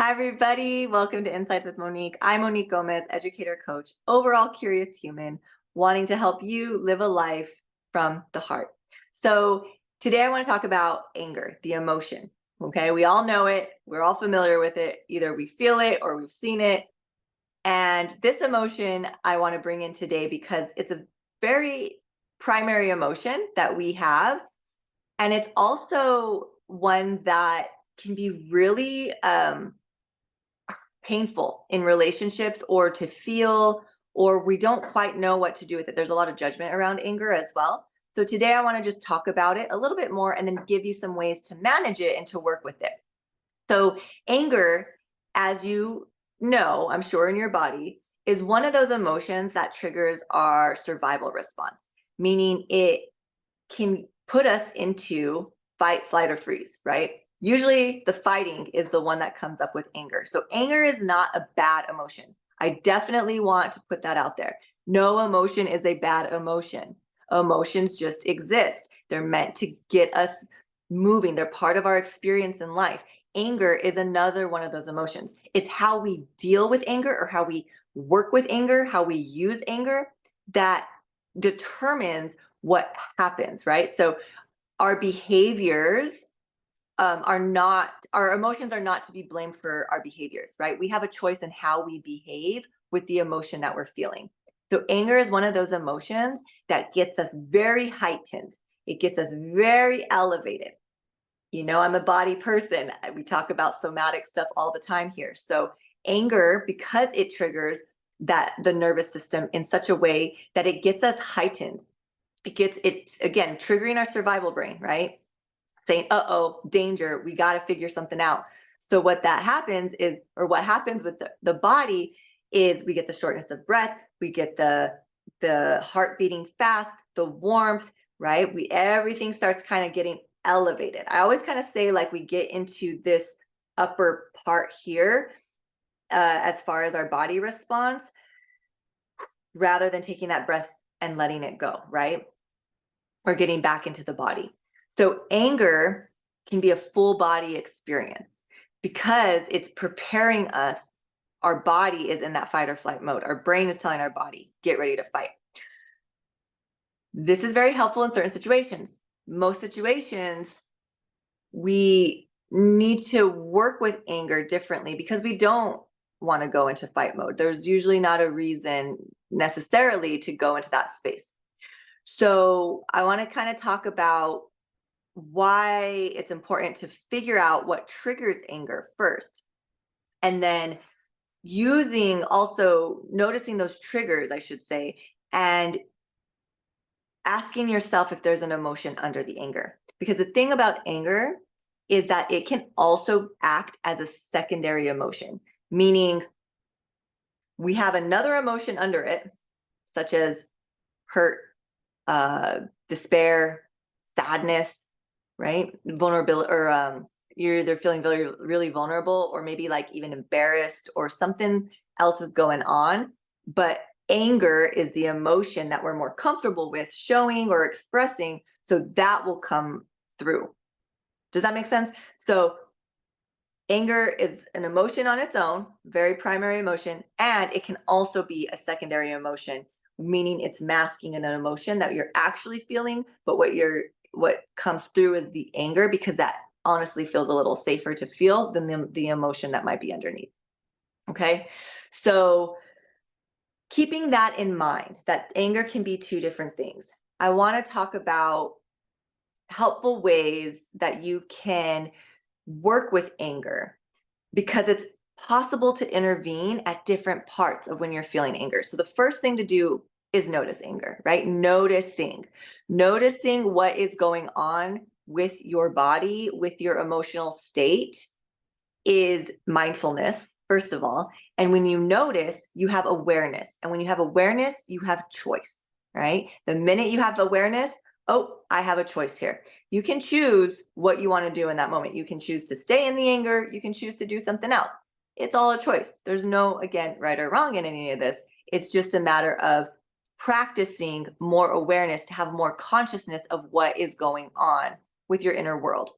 Hi, everybody. Welcome to Insights with Monique. I'm Monique Gomez, educator, coach, overall curious human, wanting to help you live a life from the heart. So, today I want to talk about anger, the emotion. Okay, we all know it, we're all familiar with it. Either we feel it or we've seen it. And this emotion I want to bring in today because it's a very primary emotion that we have. And it's also one that can be really painful in relationships or to feel, or we don't quite know what to do with it. There's a lot of judgment around anger as well. So today I want to just talk about it a little bit more and then give you some ways to manage it and to work with it. So anger, as you know, I'm sure in your body, is one of those emotions that triggers our survival response, meaning it can put us into fight, flight, or freeze, right? Usually the fighting is the one that comes up with anger. So anger is not a bad emotion. I definitely want to put that out there. No emotion is a bad emotion. Emotions just exist. They're meant to get us moving. They're part of our experience in life. Anger is another one of those emotions. It's how we deal with anger or how we work with anger, how we use anger that determines what happens, right? So our behaviors are not, our emotions are not to be blamed for our behaviors, right? We have a choice in how we behave with the emotion that we're feeling. So anger is one of those emotions that gets us very heightened. It gets us very elevated. You know, I'm a body person. We talk about somatic stuff all the time here. So anger, because it triggers that the nervous system in such a way that it gets us heightened, it's again triggering our survival brain, right? Saying, uh-oh, danger, we got to figure something out. So what that happens is, or what happens with the body is we get the shortness of breath, we get the heart beating fast, the warmth, right? We everything starts kind of getting elevated. I always kind of say like we get into this upper part here as far as our body response, rather than taking that breath and letting it go, right? Or getting back into the body. So anger can be a full body experience because it's preparing us. Our body is in that fight or flight mode. Our brain is telling our body, get ready to fight. This is very helpful in certain situations. Most situations, we need to work with anger differently because we don't want to go into fight mode. There's usually not a reason necessarily to go into that space. So I want to kind of talk about why it's important to figure out what triggers anger first. And then using also noticing those triggers, I should say, and asking yourself if there's an emotion under the anger. Because the thing about anger is that it can also act as a secondary emotion, meaning we have another emotion under it, such as hurt, despair, sadness, right? Vulnerability, or you're either feeling really, really vulnerable, or maybe like even embarrassed, or something else is going on. But anger is the emotion that we're more comfortable with showing or expressing. So that will come through. Does that make sense? So anger is an emotion on its own, very primary emotion, and it can also be a secondary emotion, meaning it's masking an emotion that you're actually feeling, but what comes through is the anger because that honestly feels a little safer to feel than the emotion that might be underneath. Okay? So keeping that in mind, that anger can be two different things. I want to talk about helpful ways that you can work with anger because it's possible to intervene at different parts of when you're feeling anger. So the first thing to do is notice anger, right? Noticing what is going on with your body, with your emotional state is mindfulness, first of all. And when you notice, you have awareness. And when you have awareness, you have choice, right? The minute you have awareness, oh, I have a choice here. You can choose what you want to do in that moment. You can choose to stay in the anger. You can choose to do something else. It's all a choice. There's no, again, right or wrong in any of this. It's just a matter of practicing more awareness to have more consciousness of what is going on with your inner world.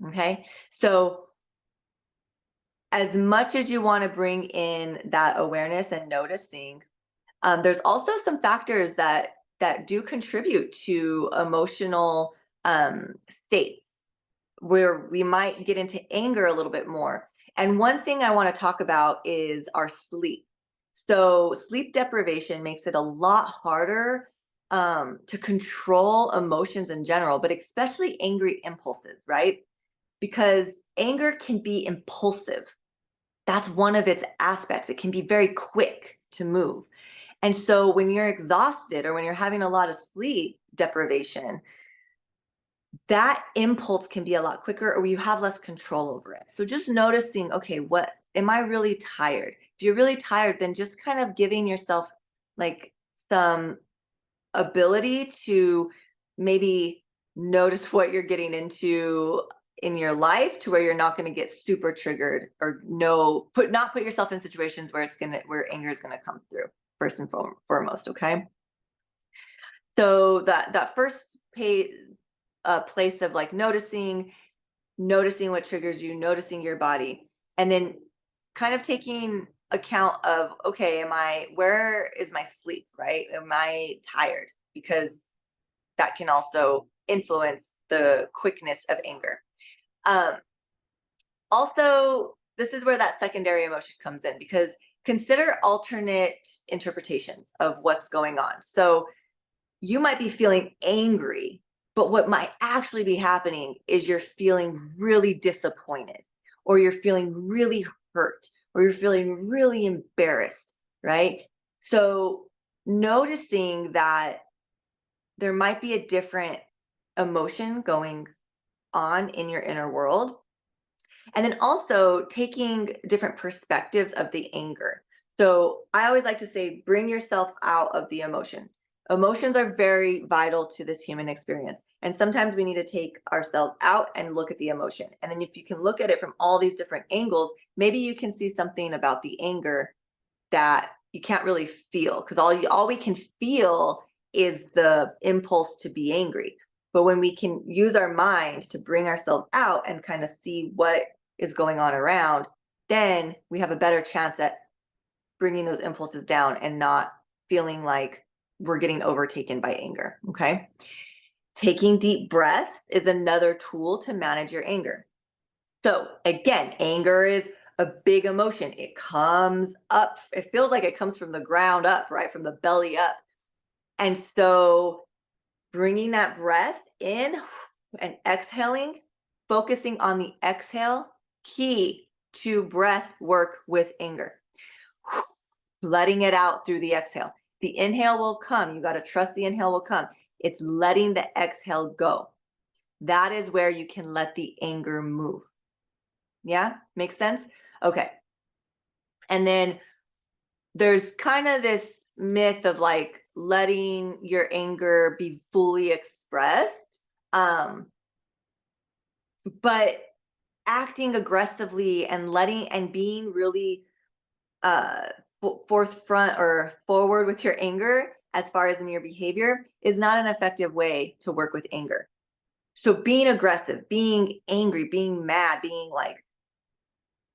Okay. So as much as you want to bring in that awareness and noticing, there's also some factors that do contribute to emotional states where we might get into anger a little bit more. And one thing I want to talk about is our sleep. So sleep deprivation makes it a lot harder to control emotions in general, but especially angry impulses, right? Because anger can be impulsive. That's one of its aspects. It can be very quick to move. And so when you're exhausted or when you're having a lot of sleep deprivation, that impulse can be a lot quicker or you have less control over it. So just noticing, okay, what am I really tired? If you're really tired, then just kind of giving yourself like some ability to maybe notice what you're getting into in your life to where you're not going to get super triggered or not put yourself in situations where where anger is going to come through first and foremost. Okay. So that first place of like noticing what triggers you, noticing your body, and then kind of taking account of, okay, where is my sleep, right? Am I tired? Because that can also influence the quickness of anger. Um, Also, this is where that secondary emotion comes in because consider alternate interpretations of what's going on. So you might be feeling angry, but what might actually be happening is you're feeling really disappointed, or you're feeling really hurt, or you're feeling really embarrassed, right? So noticing that there might be a different emotion going on in your inner world. And then also taking different perspectives of the anger. So I always like to say, bring yourself out of the emotion. Emotions are very vital to this human experience. And sometimes we need to take ourselves out and look at the emotion. And then if you can look at it from all these different angles, maybe you can see something about the anger that you can't really feel because all we can feel is the impulse to be angry. But when we can use our mind to bring ourselves out and kind of see what is going on around, then we have a better chance at bringing those impulses down and not feeling like we're getting overtaken by anger. Okay. Taking deep breaths is another tool to manage your anger. So again, anger is a big emotion. It comes up, it feels like it comes from the ground up, right? From the belly up. And so bringing that breath in and exhaling, focusing on the exhale, key to breath work with anger. Letting it out through the exhale. The inhale will come. You got to trust the inhale will come. It's letting the exhale go. That is where you can let the anger move. Yeah, makes sense? Okay. And then there's kind of this myth of like letting your anger be fully expressed. But acting aggressively and being really uh forthfront or forward with your anger as far as in your behavior is not an effective way to work with anger. So being aggressive, being angry, being mad, being like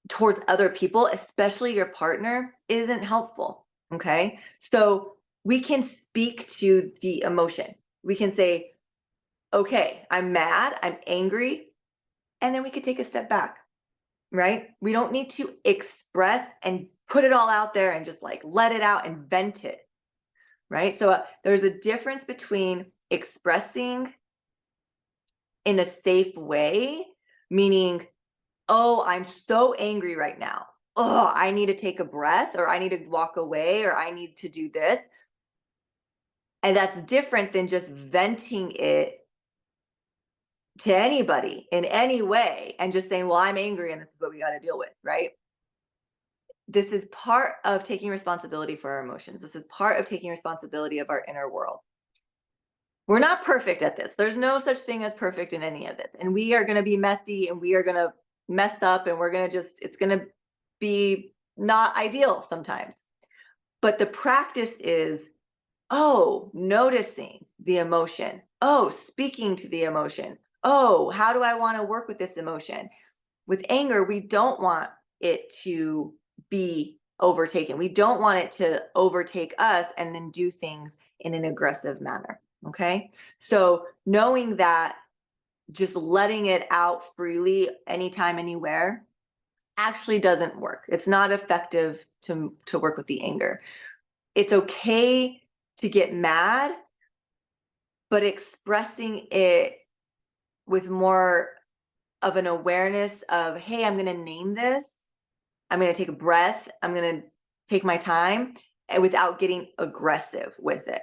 towards other people, especially your partner, isn't helpful. Okay. So we can speak to the emotion. We can say, okay, I'm mad, I'm angry. And then we could take a step back, right? We don't need to express and put it all out there and just like let it out and vent it, right? So there's a difference between expressing in a safe way, meaning, oh, I'm so angry right now. Oh, I need to take a breath, or I need to walk away, or I need to do this. And that's different than just venting it to anybody in any way and just saying, well, I'm angry and this is what we got to deal with, right? This is part of taking responsibility for our emotions. This is part of taking responsibility of our inner world. We're not perfect at this. There's no such thing as perfect in any of this. And we are going to be messy and we are going to mess up and it's going to be not ideal sometimes. But the practice is, oh, noticing the emotion. Oh, speaking to the emotion. Oh, how do I want to work with this emotion? With anger, we don't want it to be overtaken. We don't want it to overtake us and then do things in an aggressive manner. Okay. So knowing that just letting it out freely anytime, anywhere actually doesn't work. It's not effective to work with the anger. It's okay to get mad, but expressing it with more of an awareness of, hey, I'm going to name this. I'm going to take a breath. I'm going to take my time and without getting aggressive with it.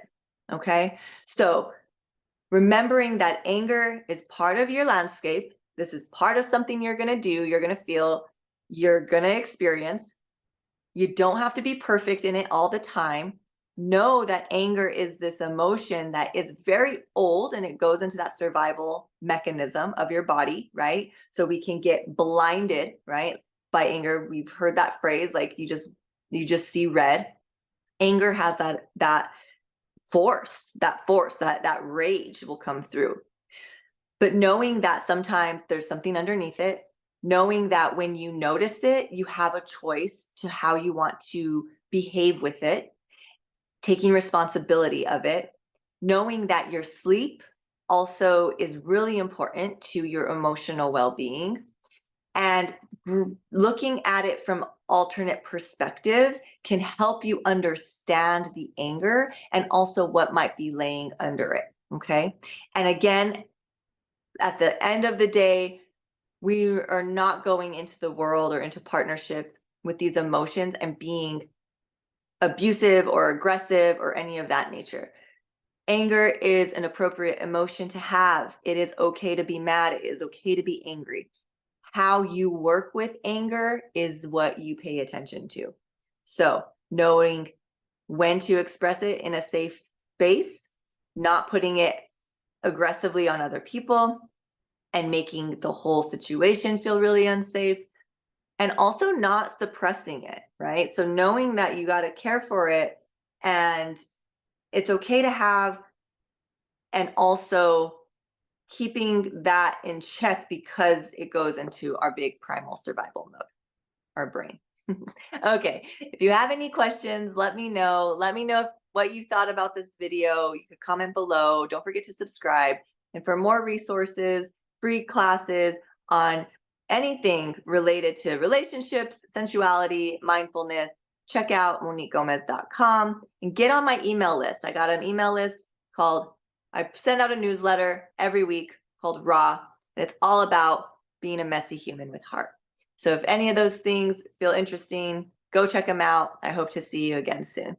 Okay. So remembering that anger is part of your landscape. This is part of something you're going to do, you're going to feel, you're going to experience. You don't have to be perfect in it all the time. Know that anger is this emotion that is very old and it goes into that survival mechanism of your body, right? So we can get blinded, right, by anger. We've heard that phrase, like you just see red. Anger has that force, that rage will come through. But knowing that sometimes there's something underneath it, knowing that when you notice it, you have a choice to how you want to behave with it, taking responsibility of it, knowing that your sleep also is really important to your emotional well-being, and looking at it from alternate perspectives can help you understand the anger and also what might be laying under it. Okay. And again, at the end of the day, we are not going into the world or into partnership with these emotions and being abusive or aggressive or any of that nature. Anger is an appropriate emotion to have. It is okay to be mad. It is okay to be angry. How you work with anger is what you pay attention to. So knowing when to express it in a safe space, not putting it aggressively on other people and making the whole situation feel really unsafe, and also not suppressing it, right? So knowing that you got to care for it and it's okay to have, and also keeping that in check because it goes into our big primal survival mode, our brain. Okay, if you have any questions, let me know. Let me know what you thought about this video. You could comment below. Don't forget to subscribe. And for more resources, free classes on anything related to relationships, sensuality, mindfulness, check out MoniqueGomez.com and get on my email list. I got an email list called, I send out a newsletter every week called Raw, and it's all about being a messy human with heart. So if any of those things feel interesting, go check them out. I hope to see you again soon.